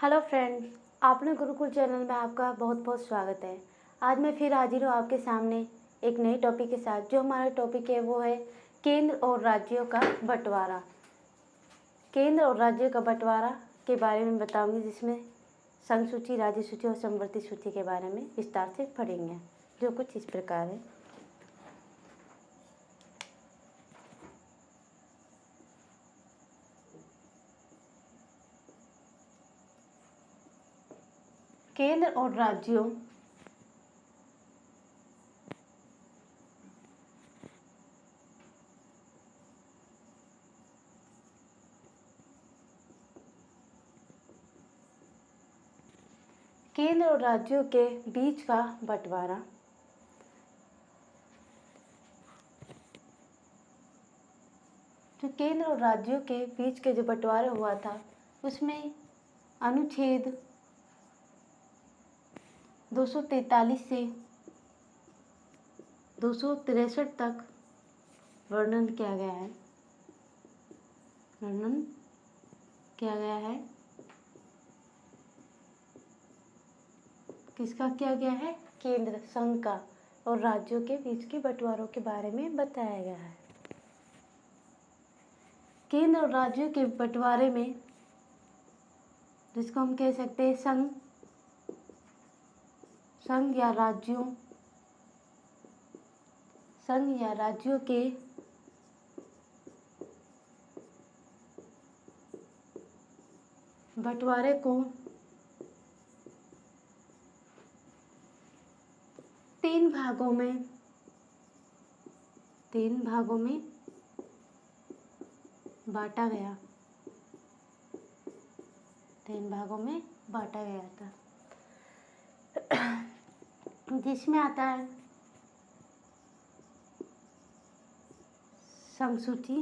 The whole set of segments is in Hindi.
हेलो फ्रेंड्स, आपने गुरुकुल चैनल में आपका बहुत बहुत स्वागत है। आज मैं फिर हाजिर हूँ आपके सामने एक नए टॉपिक के साथ। जो हमारा टॉपिक है वो है केंद्र और राज्यों का बंटवारा। केंद्र और राज्यों का बंटवारा के बारे में बताऊंगी, जिसमें संघ सूची, राज्य सूची और समवर्ती सूची के बारे में विस्तार से पढ़ेंगे, जो कुछ इस प्रकार है। केंद्र और राज्यों केंद्र और राज्यों के बीच का बंटवारा। जो केंद्र और राज्यों के बीच के जो बंटवारा हुआ था, उसमें अनुच्छेद 243 से 263 तक वर्णन किया गया है। किसका किया गया है? केंद्र संघ का और राज्यों के बीच के बंटवारों के बारे में बताया गया है। केंद्र और राज्यों के बंटवारे में, जिसको हम कह सकते हैं संघ या राज्यों के बंटवारे को तीन भागों में बांटा गया। था, जिसमें आता है संघ सूची,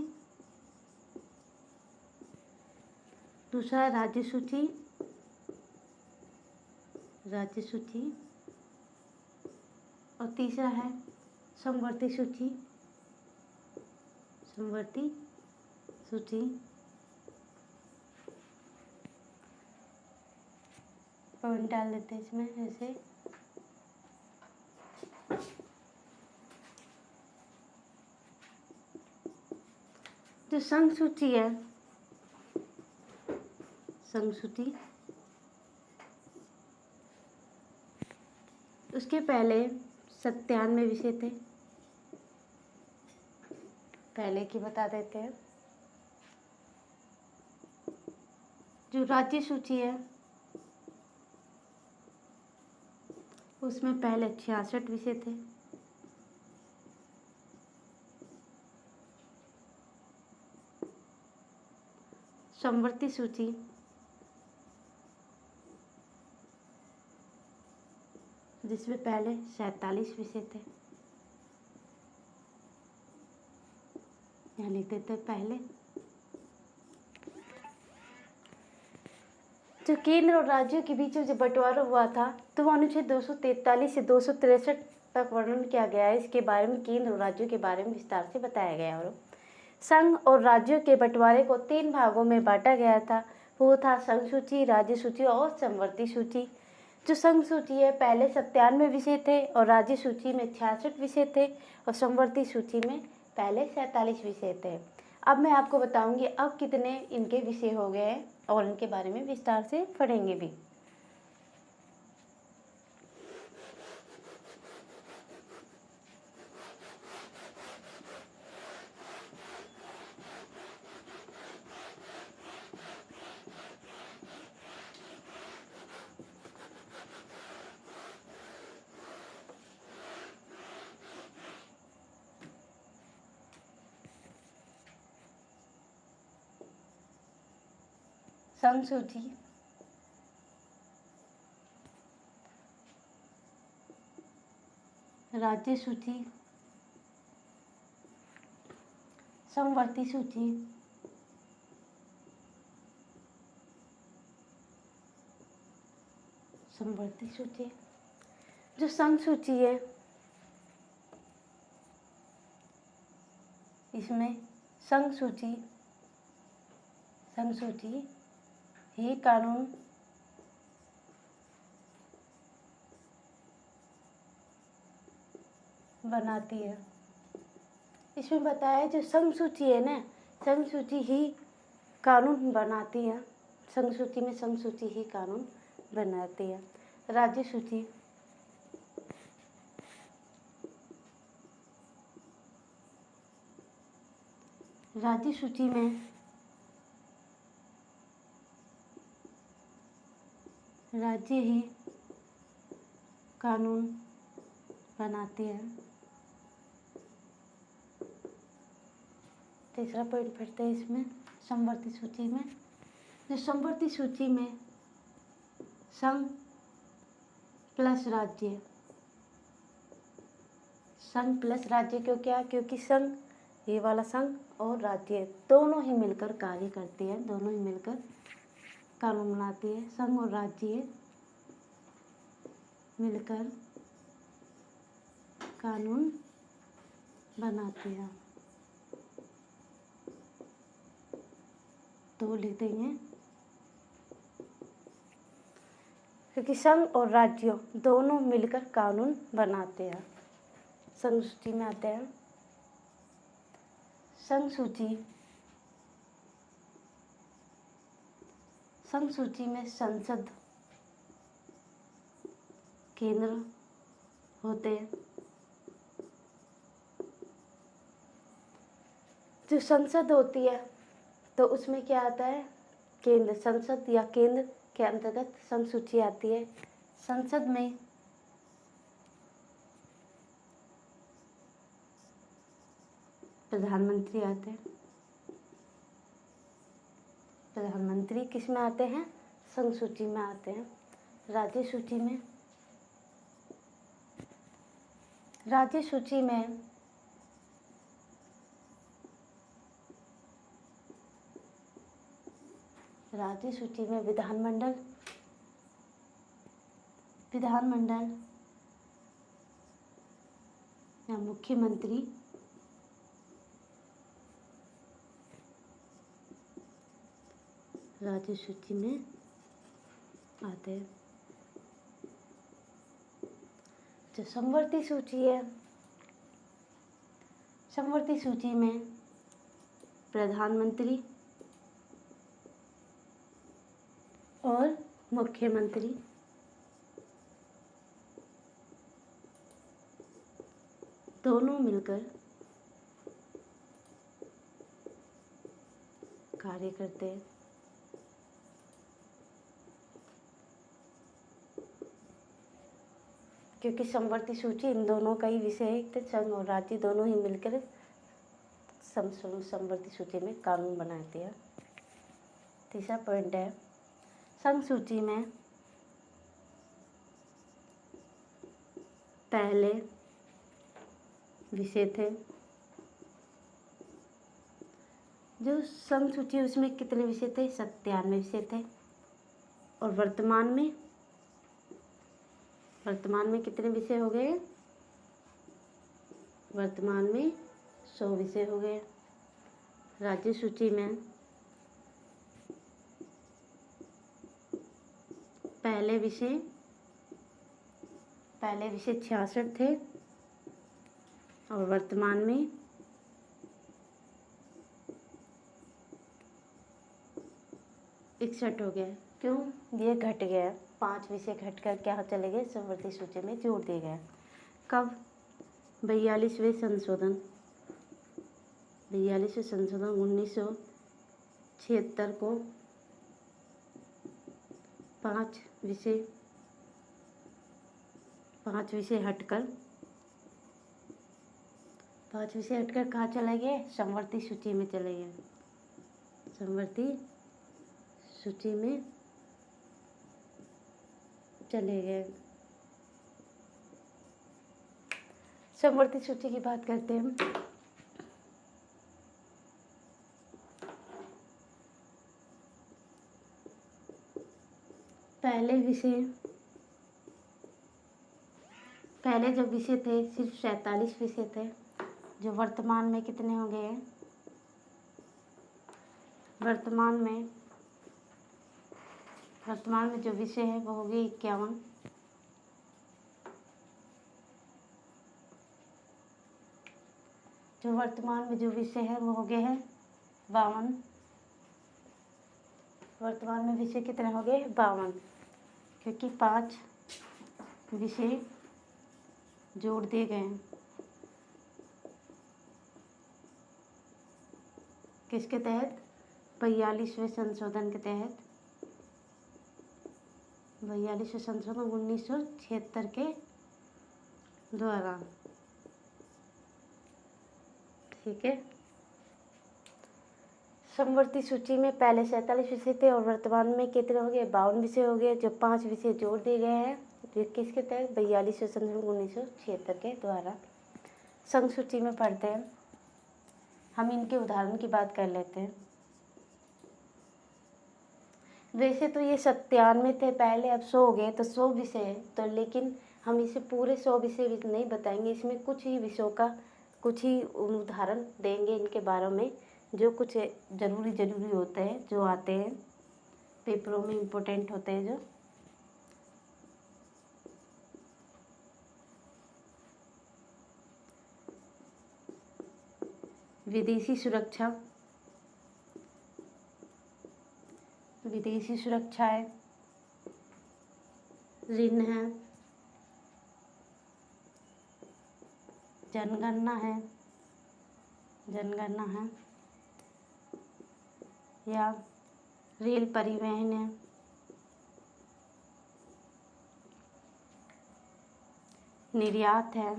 दूसरा राज्य सूची और तीसरा है समवर्ती सूची। पॉइंट डाल देते हैं इसमें, जैसे जो संघ सूची है, उसके पहले 97 विषय थे। पहले की बता देते हैं। जो राज्य सूची है, उसमें पहले 66 विषय थे। समवर्ती सूची, जिसमें पहले 47 विषय थे। यहाँ लिख देते हैं पहले। जो केंद्र और राज्यों के बीच में जो बंटवारा हुआ था, तो वो अनुच्छेद 243 से 263 तक वर्णन किया गया है। इसके बारे में केंद्र और राज्यों के बारे में विस्तार से बताया गया है। और संघ और राज्यों के बंटवारे को तीन भागों में बांटा गया था। वो था संघ सूची, राज्य सूची और समवर्ती सूची। जो संघ सूची है, पहले 97 विषय थे और राज्य सूची में 66 विषय थे और समवर्ती सूची में पहले 47 विषय थे। अब मैं आपको बताऊंगी अब कितने इनके विषय हो गए हैं और इनके बारे में विस्तार से पढ़ेंगे भी। संघ सूची, राज्य सूची, समवर्ती सूची, जो संघ सूची है, इसमें संघ सूची ये कानून बनाती है। इसमें बताया जो संघ सूची है ना, संघ सूची ही कानून बनाती है। संघ सूची में संघ सूची ही कानून बनाती है। राज्य सूची, राज्य सूची में राज्य ही कानून बनाती है। तीसरा पॉइंट पढ़ते हैं इसमें समवर्ती सूची में। जो समवर्ती सूची में संघ प्लस राज्य, संघ प्लस राज्य क्यों, क्या, क्योंकि संघ, ये वाला संघ और राज्य दोनों ही मिलकर कार्य करती है, दोनों ही मिलकर कानून बनाती है। संघ और राज्य मिलकर कानून बनाती है। तो लिख देंगे क्योंकि संघ और राज्यों दोनों मिलकर कानून बनाते हैं। संघ सूची में आते हैं। संघ सूची, संघ सूची में संसद केंद्र होते हैं। जो संसद होती है तो उसमें क्या आता है, केंद्र, संसद या केंद्र के अंतर्गत संघ सूची आती है। संसद में प्रधानमंत्री आते हैं। प्रधानमंत्री किस में आते हैं, संघ सूची में आते हैं। राज्य सूची में, राज्य सूची में राज्य सूची में विधानमंडल, विधानमंडल या मुख्यमंत्री राज्य सूची में आते हैं। जो समवर्ती सूची है, समवर्ती सूची में प्रधानमंत्री और मुख्यमंत्री दोनों मिलकर कार्य करते हैं। क्योंकि समवर्ती सूची इन दोनों का ही विषय है, तो संघ और राज्य दोनों ही मिलकर समवर्ती सूची में कानून बनाती है। तीसरा पॉइंट है, संघ सूची में पहले विषय थे। जो संघ सूची उसमें कितने विषय थे, 97 विषय थे। और वर्तमान में कितने विषय हो गए, वर्तमान में 100 विषय हो गए। राज्य सूची में पहले विषय 66 थे और वर्तमान में 61 हो गया। क्यों, ये घट गया, 5 विषय घटकर क्या चले गए, समवर्ती सूची में जोड़ दिए गए। कब, 42वें संशोधन 1976 को 5 विषय हटकर कहाँ चले गए, समवर्ती सूची में चले गए। समवर्ती सूची में चले गए। समवर्ती सूची की बात करते हैं हम। पहले जो विषय थे सिर्फ 47 विषय थे, जो वर्तमान में कितने हो गए, वर्तमान में जो विषय है वो हो गए 51। जो वर्तमान में जो विषय है वो हो गए हैं 52। वर्तमान में विषय कितने हो गए? 52, क्योंकि 5 विषय जोड़ दिए गए हैं। किसके तहत? 42वें संशोधन के तहत। 42वें संशोधन 1976 के द्वारा। ठीक है। समवर्ती सूची में पहले 47 विषय थे और वर्तमान में कितने हो गए? 52 विषय हो गए, जो 5 विषय जोड़ दिए गए हैं। जो किसके तहत? 42वें संशोधन 1976 के द्वारा। संघ सूची में पढ़ते हैं, हम इनके उदाहरण की बात कर लेते हैं। वैसे तो ये 97 थे पहले, अब 100 हो गए, तो 100 विषय है। तो लेकिन हम इसे पूरे 100 विषय नहीं बताएंगे, इसमें कुछ ही विषयों का कुछ ही उदाहरण देंगे इनके बारे में, जो कुछ ज़रूरी होते हैं, जो आते हैं पेपरों में, इम्पोर्टेंट होते हैं जो। विदेशी सुरक्षा, विदेशी सुरक्षा है, ऋण है, जनगणना है, जनगणना है, या रेल परिवहन है, निर्यात है,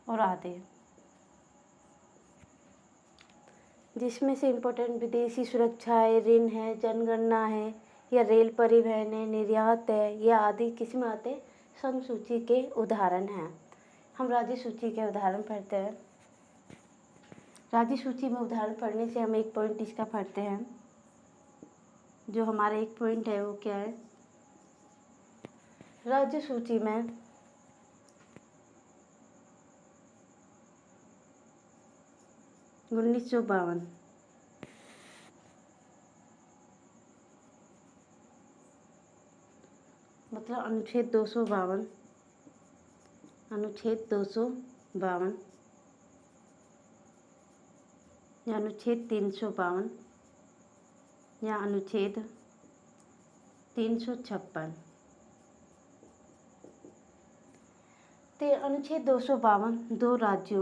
और आदि। जिसमें से इम्पोर्टेंट विदेशी सुरक्षा है, ऋण है, जनगणना है, या रेल परिवहन है, निर्यात है, या आदि किस में आते हैं? संघ सूची के उदाहरण हैं। हम राज्य सूची के उदाहरण पढ़ते हैं। राज्य सूची में उदाहरण पढ़ने से हम एक पॉइंट इसका पढ़ते हैं। जो हमारा एक पॉइंट है वो क्या है? राज्य सूची में उन्नीस सौ 52, मतलब अनुच्छेद 252, अनुच्छेद 252 या अनुच्छेद 352 या अनुच्छेद 356। तो अनुच्छेद 252 दो राज्यों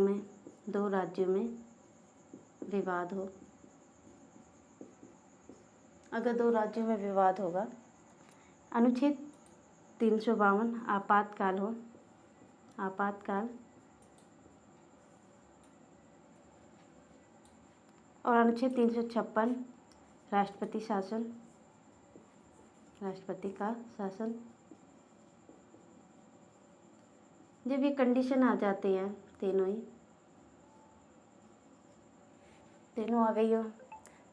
में विवाद हो। अगर दो राज्यों में विवाद होगा, अनुच्छेद 352 आपातकाल हो, आपातकाल, और अनुच्छेद 356 राष्ट्रपति शासन, राष्ट्रपति का शासन। जब ये कंडीशन आ जाती है, तीनों आ गई हो,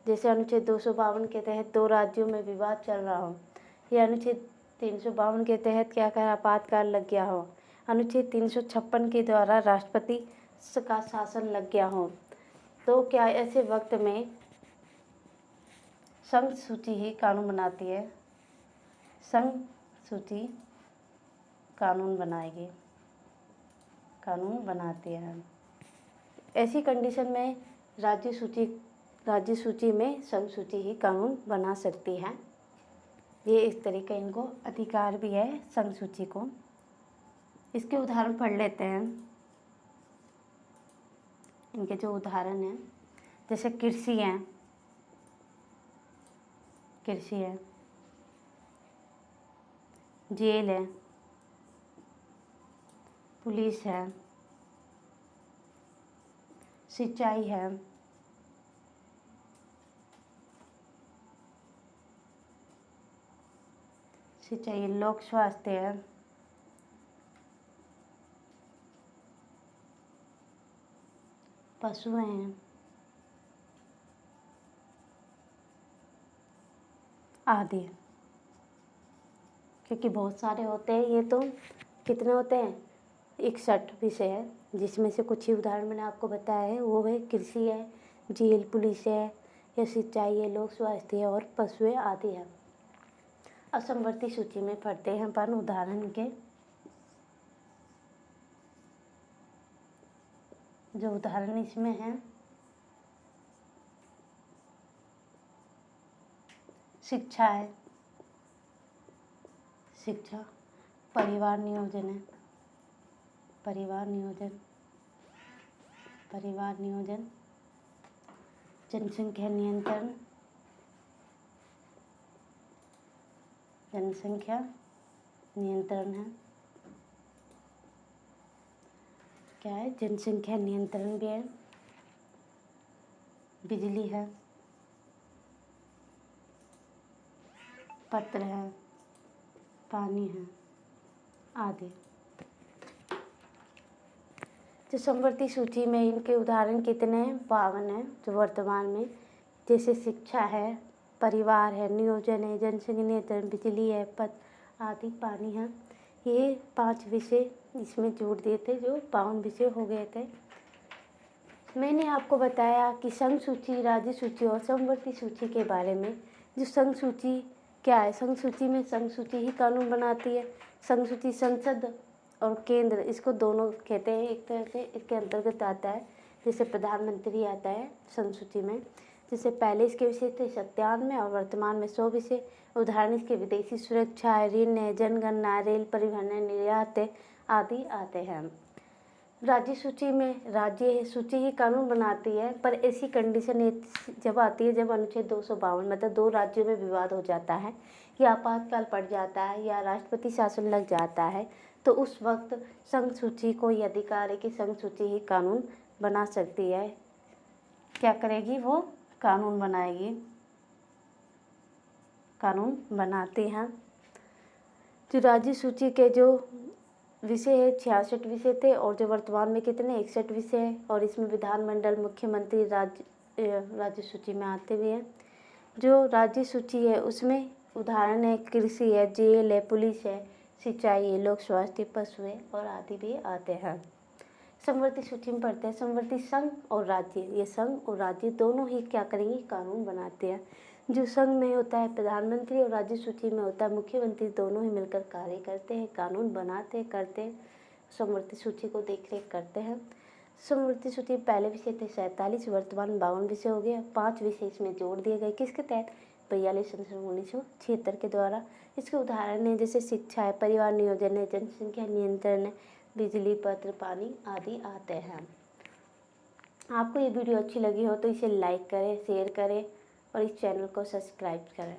जैसे अनुच्छेद 252 के तहत दो राज्यों में विवाद चल रहा हो, या अनुच्छेद 352 के तहत क्या कहा? आपातकाल लग गया हो, अनुच्छेद 356 के द्वारा राष्ट्रपति का शासन लग गया हो, तो क्या ऐसे वक्त में संघ सूची ही कानून बनाती है? संघ सूची कानून बनाएगी, कानून बनाती है। ऐसी कंडीशन में राज्य सूची में संघ सूची ही कानून बना सकती है। ये इस तरीके इनको अधिकार भी है संघ सूची को। इसके उदाहरण पढ़ लेते हैं। इनके जो उदाहरण हैं, जैसे कृषि है, जेल है, पुलिस है, सिंचाई है, लोक स्वास्थ्य है, पशु हैं, आदि। क्योंकि बहुत सारे होते हैं, ये तो कितने होते हैं? 61 विषय है, जिसमें से कुछ ही उदाहरण मैंने आपको बताया है। वो है कृषि है, जेल, पुलिस है, या सिंचाई है, लोक स्वास्थ्य है, और पशु है, आदि है। असमवर्ती सूची में पढ़ते हैं अपन उदाहरण के। जो उदाहरण इसमें है, शिक्षा है, शिक्षा, परिवार नियोजन है, परिवार नियोजन, परिवार नियोजन, जनसंख्या नियंत्रण, जनसंख्या नियंत्रण है, क्या है, जनसंख्या नियंत्रण भी है, बिजली है, पत्र है, पानी है आदि। जो समवर्ती सूची में इनके उदाहरण कितने हैं? 52 हैं जो वर्तमान में, जैसे शिक्षा है, परिवार है, नियोजन है, जनसंख्या नियंत्रण, बिजली है, पत्र आदि, पानी है। ये 5 विषय इसमें जोड़ दिए थे, जो 52 विषय हो गए थे। मैंने आपको बताया कि संघ सूची, राज्य सूची और समवर्ती सूची के बारे में। जो संघ सूची क्या है? संघ सूची में संघ सूची ही कानून बनाती है। संघ सूची संसद और केंद्र, इसको दोनों कहते हैं। एक तरह से इसके अंतर्गत आता है, जैसे प्रधानमंत्री आता है संघ सूची में। जैसे पहले इसके विषय थे 97 और वर्तमान में 100 विषय। उदाहरण इसके विदेशी सुरक्षा है, ऋण है, जनगणना, रेल परिवहन है, निर्यात है आदि आते हैं। राज्य सूची में राज्य सूची ही कानून बनाती है, पर ऐसी कंडीशन जब आती है जब अनुच्छेद 252 मतलब 2 राज्यों में विवाद हो जाता है, या आपातकाल पड़ जाता है, या राष्ट्रपति शासन लग जाता है, तो उस वक्त संघ सूची को ये अधिकार है कि संघ सूची ही कानून बना सकती है। क्या करेगी? वो कानून बनाएगी, कानून बनाती हैं। जो राज्य सूची के जो विषय है 66 विषय थे, और जो वर्तमान में कितने 61 विषय हैं, और इसमें विधानमंडल, मुख्यमंत्री राज्य सूची में आते भी हैं। जो राज्य सूची है उसमें उदाहरण है कृषि है, जेल है, पुलिस है, सिंचाई है, लोक स्वास्थ्य, पशु है और आदि भी आते हैं। समवर्ती सूची में पढ़ते हैं समवर्ती संघ और राज्य। ये संघ और राज्य दोनों ही क्या करेंगे? कानून बनाते हैं। जो संघ में होता है प्रधानमंत्री और राज्य सूची में होता है मुख्यमंत्री, दोनों ही मिलकर कार्य करते हैं, कानून बनाते करते हैं, समवर्ती सूची को देख रेख करते हैं। समवर्ती सूची पहले विषय थे 47, वर्तमान में 52 विषय हो गया। 5 विषय इसमें जोड़ दिए गए, किसके तहत? 42 संशोधन 1976 के द्वारा। इसके उदाहरण है जैसे शिक्षा है, परिवार नियोजन है, जनसंख्या नियंत्रण है, बिजली, पत्र, पानी आदि आते हैं। आपको ये वीडियो अच्छी लगी हो तो इसे लाइक करें, शेयर करें और इस चैनल को सब्सक्राइब करें।